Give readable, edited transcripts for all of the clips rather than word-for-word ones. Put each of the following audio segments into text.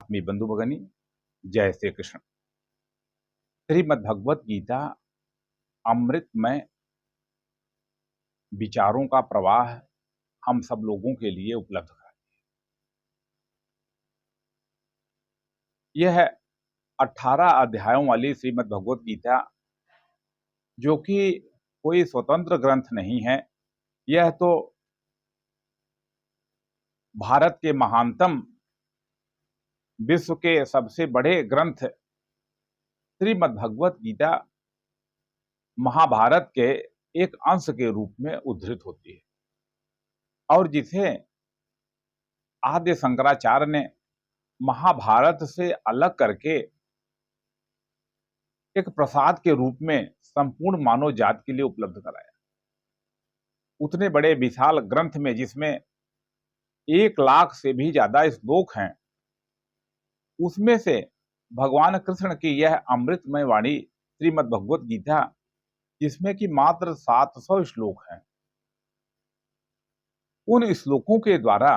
आत्मीय बंधु भगनी, जय श्री कृष्ण। श्रीमद् भगवत गीता अमृतमय विचारों का प्रवाह हम सब लोगों के लिए उपलब्ध कराती है। यह 18 अध्यायों वाली श्रीमद् भगवत गीता, जो कि कोई स्वतंत्र ग्रंथ नहीं है, यह तो भारत के महानतम, विश्व के सबसे बड़े ग्रंथ श्रीमद् भगवत गीता महाभारत के एक अंश के रूप में उद्धृत होती है, और जिसे आद्य शंकराचार्य ने महाभारत से अलग करके एक प्रसाद के रूप में संपूर्ण मानव जाति के लिए उपलब्ध कराया। उतने बड़े विशाल ग्रंथ में, जिसमें 1 लाख से भी ज्यादा श्लोक हैं, उसमें से भगवान कृष्ण की यह अमृतमय वाणी श्रीमद् भगवत गीता, जिसमें कि मात्र 700 श्लोक हैं, उन श्लोकों के द्वारा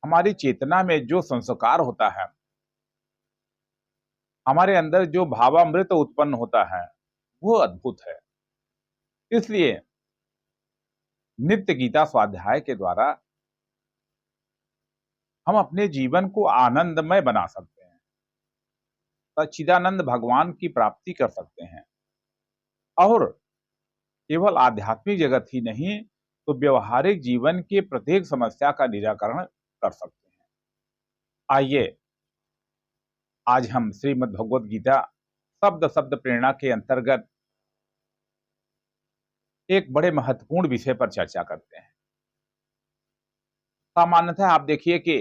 हमारी चेतना में जो संस्कार होता है, हमारे अंदर जो भावामृत उत्पन्न होता है, वो अद्भुत है। इसलिए नित्य गीता स्वाध्याय के द्वारा हम अपने जीवन को आनंदमय बना सकते हैं, सच्चिदानंद भगवान की प्राप्ति कर सकते हैं, और केवल आध्यात्मिक जगत ही नहीं तो व्यवहारिक जीवन की प्रत्येक समस्या का निराकरण कर सकते हैं। आइए आज हम श्रीमद् भगवत गीता शब्द शब्द प्रेरणा के अंतर्गत एक बड़े महत्वपूर्ण विषय पर चर्चा करते हैं। सामान्यतः आप देखिए कि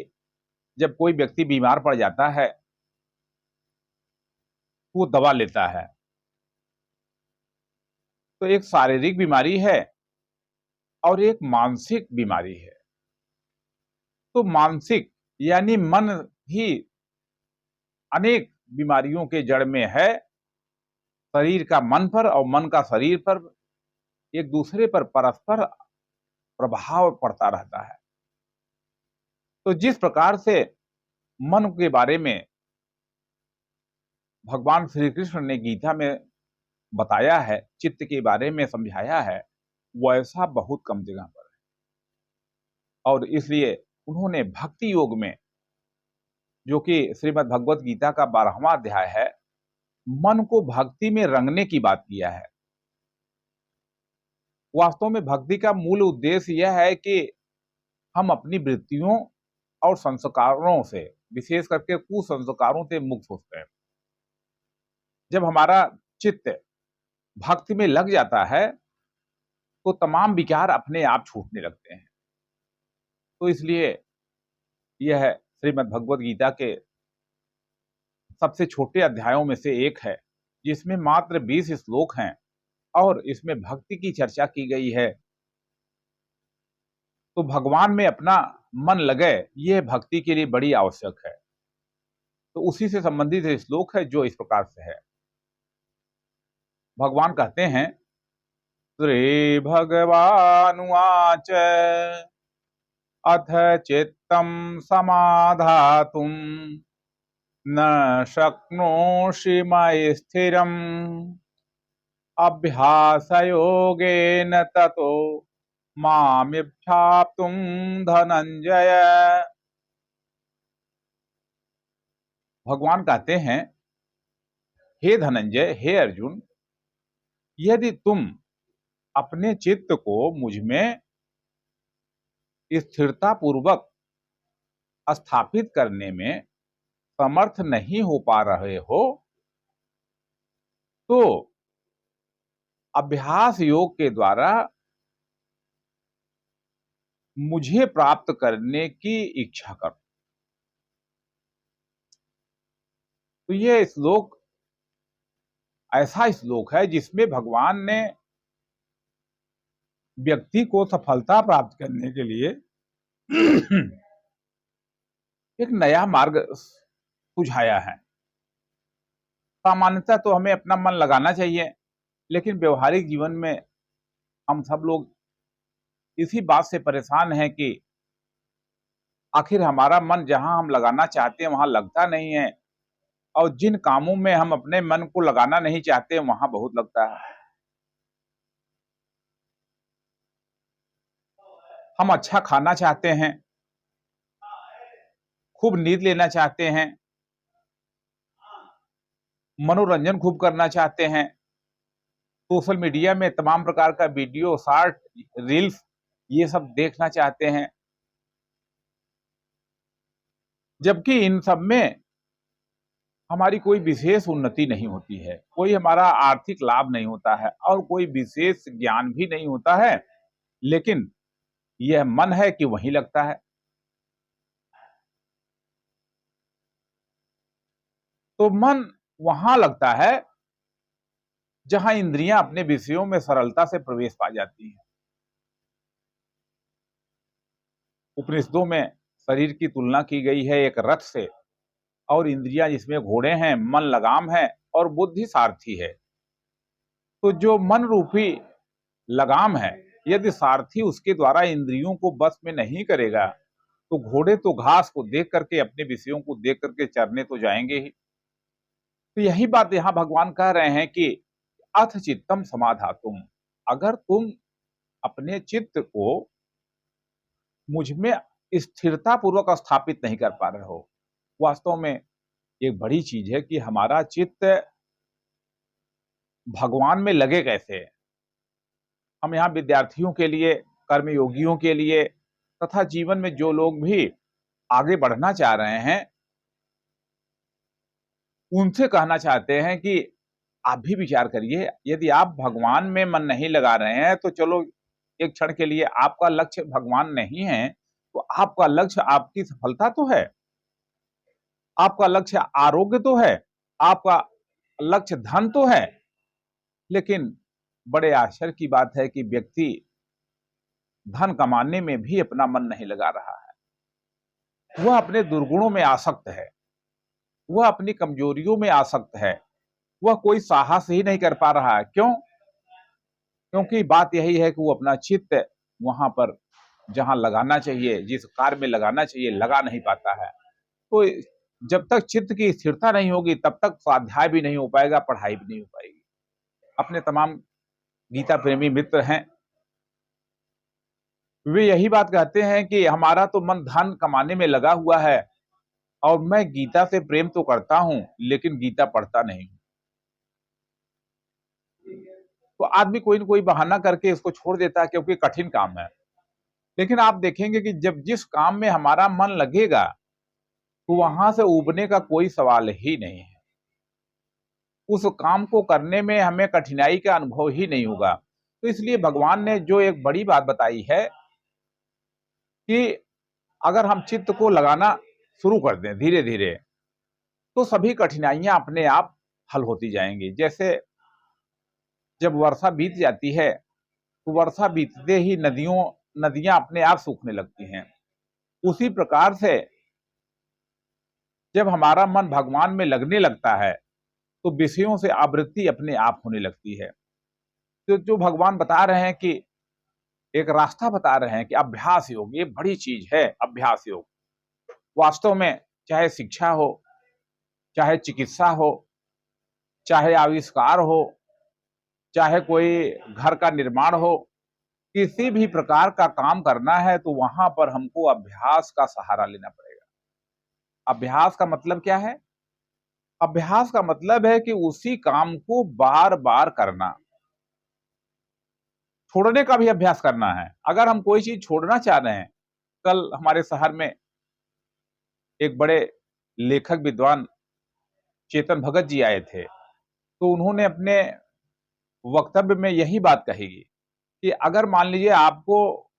जब कोई व्यक्ति बीमार पड़ जाता है, वो दवा लेता है, तो एक शारीरिक बीमारी है और एक मानसिक बीमारी है। तो मानसिक यानी मन ही अनेक बीमारियों के जड़ में है। शरीर का मन पर और मन का शरीर पर एक दूसरे पर परस्पर प्रभाव पड़ता रहता है। तो जिस प्रकार से मन के बारे में भगवान श्री कृष्ण ने गीता में बताया है, चित्त के बारे में समझाया है, वैसा बहुत कम जगह पर है। और इसलिए उन्होंने भक्ति योग में, जो कि श्रीमद् भगवत गीता का 12वां अध्याय है, मन को भक्ति में रंगने की बात किया है। वास्तव में भक्ति का मूल उद्देश्य यह है कि हम अपनी वृत्तियों और संस्कारों से, विशेष करके कुसंस्कारों से मुक्त होते हैं। जब हमारा चित्त भक्ति में लग जाता है तो तमाम विकार अपने आप छूटने लगते हैं। तो इसलिए यह श्रीमद् भगवत गीता के सबसे छोटे अध्यायों में से एक है, जिसमें मात्र 20 श्लोक हैं और इसमें भक्ति की चर्चा की गई है। तो भगवान में अपना मन लगे, यह भक्ति के लिए बड़ी आवश्यक है। तो उसी से संबंधित श्लोक है, जो इस प्रकार से है। भगवान कहते हैं, श्री भगवानुवाच अथ चित्तं समाधातुं न शक्नोषि मयि स्थिरम् अभ्यासयोगेन ततो मामिच्छाप्तुं धनंजय। भगवान कहते हैं, हे धनंजय, हे अर्जुन, यदि तुम अपने चित्त को मुझ में स्थिरता पूर्वक स्थापित करने में समर्थ नहीं हो पा रहे हो, तो अभ्यास योग के द्वारा मुझे प्राप्त करने की इच्छा करो। तो यह श्लोक ऐसा श्लोक है जिसमें भगवान ने व्यक्ति को सफलता प्राप्त करने के लिए एक नया मार्ग सुझाया है। सामान्यतः तो हमें अपना मन लगाना चाहिए, लेकिन व्यवहारिक जीवन में हम सब लोग इसी बात से परेशान हैं कि आखिर हमारा मन जहां हम लगाना चाहते हैं वहां लगता नहीं है, और जिन कामों में हम अपने मन को लगाना नहीं चाहते वहां बहुत लगता है। हम अच्छा खाना चाहते हैं, खूब नींद लेना चाहते हैं, मनोरंजन खूब करना चाहते हैं, सोशल मीडिया में तमाम प्रकार का वीडियो, शॉर्ट, रील्स ये सब देखना चाहते हैं। जबकि इन सब में हमारी कोई विशेष उन्नति नहीं होती है, कोई हमारा आर्थिक लाभ नहीं होता है और कोई विशेष ज्ञान भी नहीं होता है, लेकिन यह मन है कि वहीं लगता है। तो मन वहां लगता है जहां इंद्रियां अपने विषयों में सरलता से प्रवेश पा जाती हैं। उपनिषदों में शरीर की तुलना की गई है एक रथ से, और इंद्रियां जिसमें घोड़े हैं, मन लगाम है और बुद्धि सारथी है। तो जो मन रूपी लगाम है, यदि सारथी उसके द्वारा इंद्रियों को बस में नहीं करेगा, तो घोड़े तो घास को देख करके, अपने विषयों को देख करके चरने तो जाएंगे ही। तो यही बात यहां भगवान कह रहे हैं कि अथ चित्तम समाधातुम, अगर तुम अपने चित्त को मुझ में स्थिरता पूर्वक स्थापित नहीं कर पा रहे हो। वास्तव में एक बड़ी चीज है कि हमारा चित्त भगवान में लगे कैसे। हम यहाँ विद्यार्थियों के लिए, कर्मयोगियों के लिए तथा जीवन में जो लोग भी आगे बढ़ना चाह रहे हैं, उनसे कहना चाहते हैं कि आप भी विचार करिए। यदि आप भगवान में मन नहीं लगा रहे हैं तो चलो एक क्षण के लिए आपका लक्ष्य भगवान नहीं है, तो आपका लक्ष्य आपकी सफलता तो है, आपका लक्ष्य आरोग्य तो है, आपका लक्ष्य धन तो है। लेकिन बड़े आश्चर्य की बात है कि व्यक्ति धन कमाने में भी अपना मन नहीं लगा रहा है। वह अपने दुर्गुणों में आसक्त है, वह अपनी कमजोरियों में आसक्त है, वह कोई साहस ही नहीं कर पा रहा है। क्यों? क्योंकि बात यही है कि वो अपना चित्त वहां पर जहां लगाना चाहिए, जिस कार्य में लगाना चाहिए, लगा नहीं पाता है। तो जब तक चित्त की स्थिरता नहीं होगी तब तक स्वाध्याय भी नहीं हो पाएगा, पढ़ाई भी नहीं हो पाएगी। अपने तमाम गीता प्रेमी मित्र हैं, वे यही बात कहते हैं कि हमारा तो मन धन कमाने में लगा हुआ है और मैं गीता से प्रेम तो करता हूं लेकिन गीता पढ़ता नहीं हूं। तो आदमी कोई न कोई बहाना करके इसको छोड़ देता है क्योंकि कठिन काम है। लेकिन आप देखेंगे कि जब जिस काम में हमारा मन लगेगा तो वहां से उबने का कोई सवाल ही नहीं है। उस काम को करने में हमें कठिनाई का अनुभव ही नहीं होगा। तो इसलिए भगवान ने जो एक बड़ी बात बताई है कि अगर हम चित्त को लगाना शुरू कर दें धीरे धीरे, तो सभी कठिनाइयां अपने आप हल होती जाएंगी। जैसे जब वर्षा बीत जाती है तो वर्षा बीतते ही नदियां अपने आप सूखने लगती हैं। उसी प्रकार से जब हमारा मन भगवान में लगने लगता है तो विषयों से आवृत्ति अपने आप होने लगती है। तो जो भगवान बता रहे हैं कि एक रास्ता बता रहे हैं कि अभ्यास योग, ये बड़ी चीज है अभ्यास योग। वास्तव में चाहे शिक्षा हो, चाहे चिकित्सा हो, चाहे आविष्कार हो, चाहे कोई घर का निर्माण हो, किसी भी प्रकार का काम करना है तो वहां पर हमको अभ्यास का सहारा लेना पड़ेगा। अभ्यास का मतलब क्या है? अभ्यास का मतलब है कि उसी काम को बार बार करना। छोड़ने का भी अभ्यास करना है। अगर हम कोई चीज छोड़ना चाह रहे हैं, कल हमारे शहर में एक बड़े लेखक विद्वान चेतन भगत जी आए थे, तो उन्होंने अपने वक्तव्य में यही बात कही कि अगर मान लीजिए आपको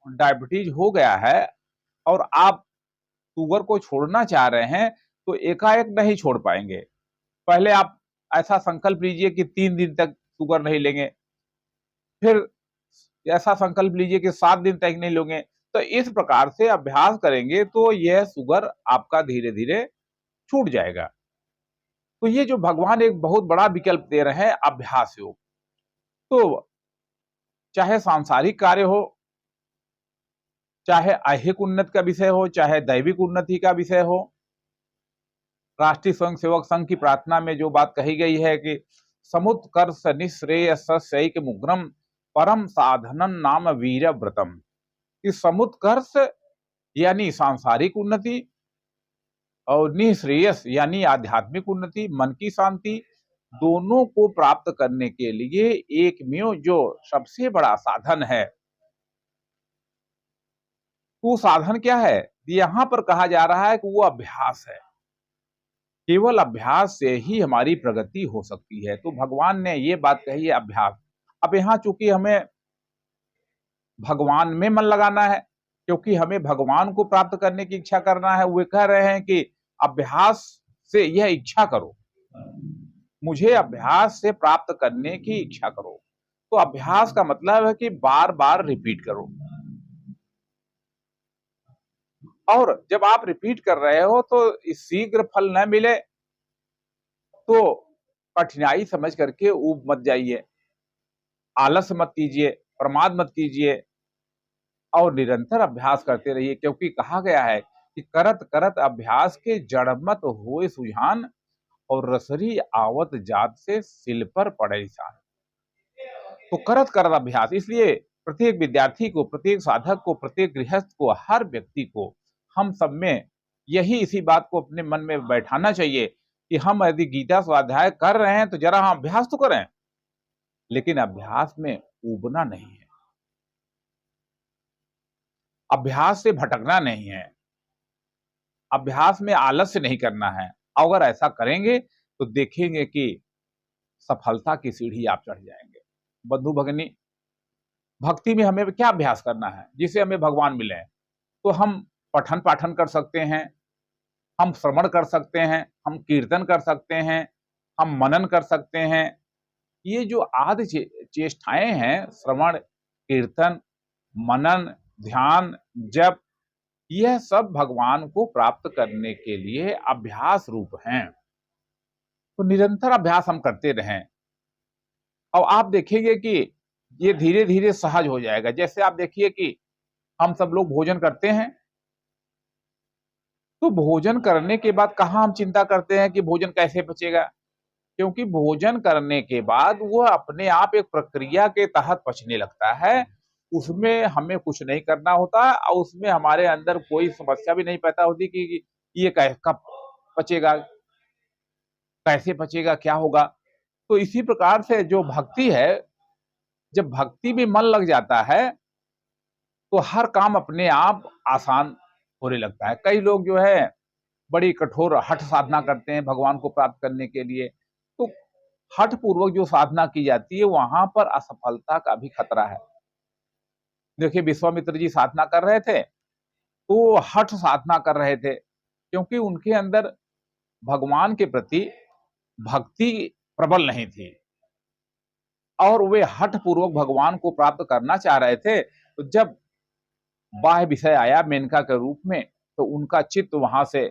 डायबिटीज हो गया है और आप शुगर को छोड़ना चाह रहे हैं, तो एकाएक नहीं छोड़ पाएंगे। पहले आप ऐसा संकल्प लीजिए कि 3 दिन तक शुगर नहीं लेंगे, फिर ऐसा संकल्प लीजिए कि 7 दिन तक नहीं लेंगे। तो इस प्रकार से अभ्यास करेंगे तो यह शुगर आपका धीरे धीरे छूट जाएगा। तो ये जो भगवान एक बहुत बड़ा विकल्प दे रहे हैं अभ्यास योग। तो चाहे सांसारिक कार्य हो, चाहे ऐहिक उन्नति का विषय हो, चाहे दैविक उन्नति का विषय हो। राष्ट्रीय स्वयंसेवक संघ की प्रार्थना में जो बात कही गई है कि समुत्कर्ष निःश्रेयसैक मुग्रम परम साधनम नाम वीर व्रतम, कि समुत्कर्ष यानी सांसारिक उन्नति और निःश्रेयस यानी आध्यात्मिक उन्नति, मन की शांति, दोनों को प्राप्त करने के लिए एकमेव जो सबसे बड़ा साधन है, वो साधन क्या है? यहां पर कहा जा रहा है कि वो अभ्यास है। केवल अभ्यास से ही हमारी प्रगति हो सकती है। तो भगवान ने ये बात कही है, अभ्यास। अब यहाँ चूंकि हमें भगवान में मन लगाना है, क्योंकि हमें भगवान को प्राप्त करने की इच्छा करना है, वे कह रहे हैं कि अभ्यास से यह इच्छा करो, मुझे अभ्यास से प्राप्त करने की इच्छा करो। तो अभ्यास का मतलब है कि बार बार रिपीट करो, और जब आप रिपीट कर रहे हो तो शीघ्र फल न मिले तो कठिनाई समझ करके ऊब मत जाइए, आलस मत कीजिए, प्रमाद मत कीजिए, और निरंतर अभ्यास करते रहिए। क्योंकि कहा गया है कि करत करत अभ्यास के जड़ मत होए सुजान, और रसरी आवत जात से सिल पर पड़े निशान। तो करत करत अभ्यास, इसलिए प्रत्येक विद्यार्थी को, प्रत्येक साधक को, प्रत्येक गृहस्थ को, हर व्यक्ति को, हम सब में यही इसी बात को अपने मन में बैठाना चाहिए कि हम यदि गीता स्वाध्याय कर रहे हैं तो जरा हम अभ्यास तो करें, लेकिन अभ्यास में ऊबना नहीं है, अभ्यास से भटकना नहीं है, अभ्यास में आलस्य नहीं करना है। अगर ऐसा करेंगे तो देखेंगे कि सफलता की सीढ़ी आप चढ़ जाएंगे। बंधु भगिनी, भक्ति में हमें क्या अभ्यास करना है जिससे हमें भगवान मिले? तो हम पठन पाठन कर सकते हैं, हम श्रवण कर सकते हैं, हम कीर्तन कर सकते हैं, हम मनन कर सकते हैं। ये जो आदि चेष्टाएं हैं, श्रवण, कीर्तन, मनन, ध्यान, जप, यह सब भगवान को प्राप्त करने के लिए अभ्यास रूप हैं। तो निरंतर अभ्यास हम करते रहें, और आप देखेंगे कि ये धीरे धीरे सहज हो जाएगा। जैसे आप देखिए कि हम सब लोग भोजन करते हैं, तो भोजन करने के बाद कहाँ हम चिंता करते हैं कि भोजन कैसे पचेगा, क्योंकि भोजन करने के बाद वह अपने आप एक प्रक्रिया के तहत पचने लगता है। उसमें हमें कुछ नहीं करना होता, और उसमें हमारे अंदर कोई समस्या भी नहीं पैदा होती कि ये कब पचेगा, कैसे पचेगा, क्या होगा। तो इसी प्रकार से जो भक्ति है, जब भक्ति में मन लग जाता है तो हर काम अपने आप आसान होने लगता है। कई लोग जो है बड़ी कठोर हठ साधना करते हैं भगवान को प्राप्त करने के लिए, तो हठ पूर्वक जो साधना की जाती है वहां पर असफलता का भी खतरा है। देखिए, विश्वामित्र जी साधना कर रहे थे तो हठ साधना कर रहे थे, क्योंकि उनके अंदर भगवान के प्रति भक्ति प्रबल नहीं थी, और वे हठ पूर्वक भगवान को प्राप्त करना चाह रहे थे। तो जब बाह्य विषय आया मेनका के रूप में, तो उनका चित्त वहां से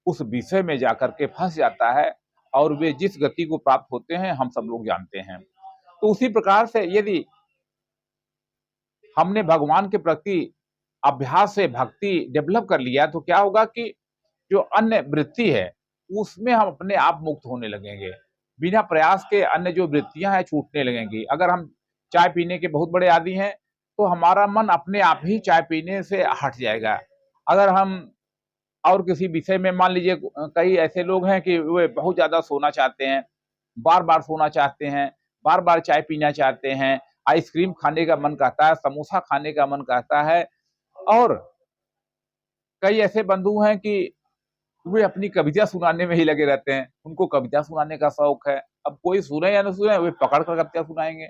उस विषय में जाकर के फंस जाता है, और वे जिस गति को प्राप्त होते हैं हम सब लोग जानते हैं। तो उसी प्रकार से यदि हमने भगवान के प्रति अभ्यास से भक्ति डेवलप कर लिया, तो क्या होगा कि जो अन्य वृत्ति है उसमें हम अपने आप मुक्त होने लगेंगे। बिना प्रयास के अन्य जो वृत्तियां हैं छूटने लगेंगी। अगर हम चाय पीने के बहुत बड़े आदी हैं तो हमारा मन अपने आप ही चाय पीने से हट जाएगा। अगर हम और किसी विषय में, मान लीजिए कई ऐसे लोग हैं कि वे बहुत ज्यादा सोना चाहते हैं, बार बार सोना चाहते हैं, बार बार चाय पीना चाहते हैं, आइसक्रीम खाने का मन करता है, समोसा खाने का मन करता है, और कई ऐसे बंधु हैं कि वे अपनी कविता सुनाने में ही लगे रहते हैं, उनको कविता सुनाने का शौक है। अब कोई सुने या न सुने, वे पकड़ कर कविता सुनाएंगे।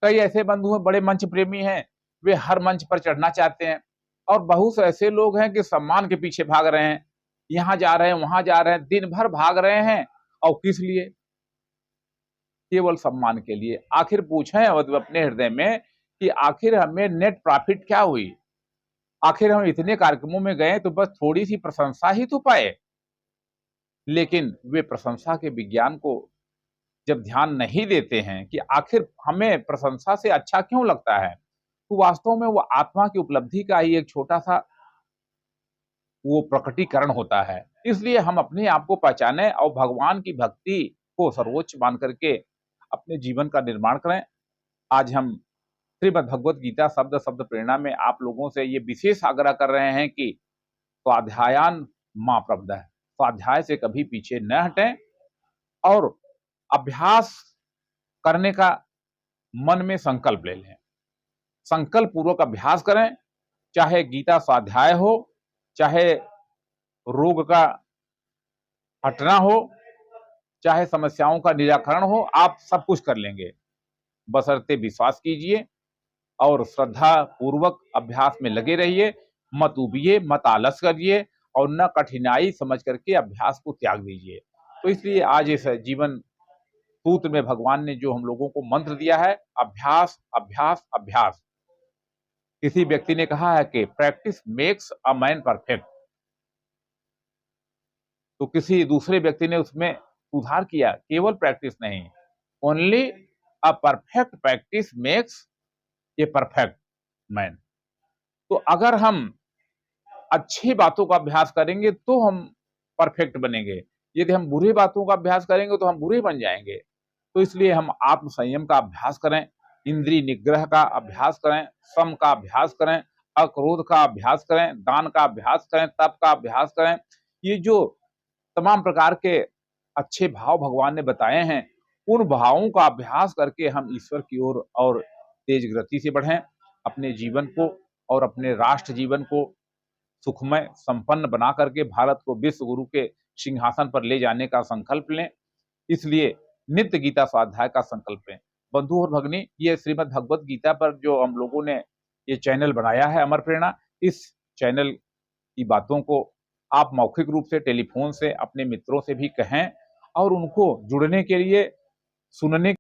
कई ऐसे बंधु हैं बड़े मंच प्रेमी हैं, वे हर मंच पर चढ़ना चाहते हैं, और बहुत से ऐसे लोग हैं कि सम्मान के पीछे भाग रहे हैं, यहाँ जा रहे हैं, वहां जा रहे हैं, दिन भर भाग रहे हैं, और किस लिए? केवल सम्मान के लिए। आखिर पूछें अपने हृदय में कि आखिर हमें नेट प्रॉफिट क्या हुई? आखिर हम इतने कार्यक्रमों में गए तो बस थोड़ी सी प्रशंसा ही तो पाए, लेकिन वे प्रशंसा के विज्ञान को जब ध्यान नहीं देते हैं कि आखिर हमें प्रशंसा से अच्छा क्यों लगता है, तो वास्तव में वो आत्मा की उपलब्धि का ही एक छोटा-सा वो प्रकटीकरण होता है। इसलिए हम अपने आप को पहचानें और भगवान की भक्ति को सर्वोच्च मान करके अपने जीवन का निर्माण करें। आज हम श्रीमद् भगवत गीता शब्द-शब्द प्रेरणा में आप लोगों से ये विशेष आग्रह कर रहे हैं कि स्वाध्यायान मा प्रपदः, स्वाध्याय से कभी पीछे न हटें और अभ्यास करने का मन में संकल्प ले लें। संकल्प पूर्वक अभ्यास करें, चाहे गीता स्वाध्याय हो, चाहे रोग का हटना हो, चाहे समस्याओं का निराकरण हो, आप सब कुछ कर लेंगे। बशर्ते विश्वास कीजिए और श्रद्धा पूर्वक अभ्यास में लगे रहिए, मत ऊबिए, मत आलस करिए और न कठिनाई समझ करके अभ्यास को त्याग दीजिए। तो इसलिए आज इस जीवन सूत्र में भगवान ने जो हम लोगों को मंत्र दिया है, अभ्यास, अभ्यास, अभ्यास। किसी व्यक्ति ने कहा है कि practice makes a man perfect. तो किसी दूसरे व्यक्ति ने उसमें सुधार किया, केवल प्रैक्टिस नहीं, only a perfect practice makes a perfect man. तो अगर हम अच्छी बातों का अभ्यास करेंगे तो हम परफेक्ट बनेंगे, यदि हम बुरी बातों का अभ्यास करेंगे तो हम बुरे बन जाएंगे। तो इसलिए हम आत्म संयम का अभ्यास करें, इंद्रिय निग्रह का अभ्यास करें, सम का अभ्यास करें, अक्रोध का अभ्यास करें, दान का अभ्यास करें, तप का अभ्यास करें। ये जो तमाम प्रकार के अच्छे भाव भगवान ने बताए हैं, उन भावों का अभ्यास करके हम ईश्वर की ओर और तेज गति से बढ़ें, अपने जीवन को और अपने राष्ट्र जीवन को सुखमय संपन्न बना करके भारत को विश्व गुरु के सिंहासन पर ले जाने का संकल्प लें। इसलिए नित्य गीता स्वाध्याय का संकल्प लें। बंधु और भगिनी, ये श्रीमद् भगवत गीता पर जो हम लोगों ने ये चैनल बनाया है अमर प्रेरणा, इस चैनल की बातों को आप मौखिक रूप से टेलीफोन से अपने मित्रों से भी कहें और उनको जुड़ने के लिए सुनने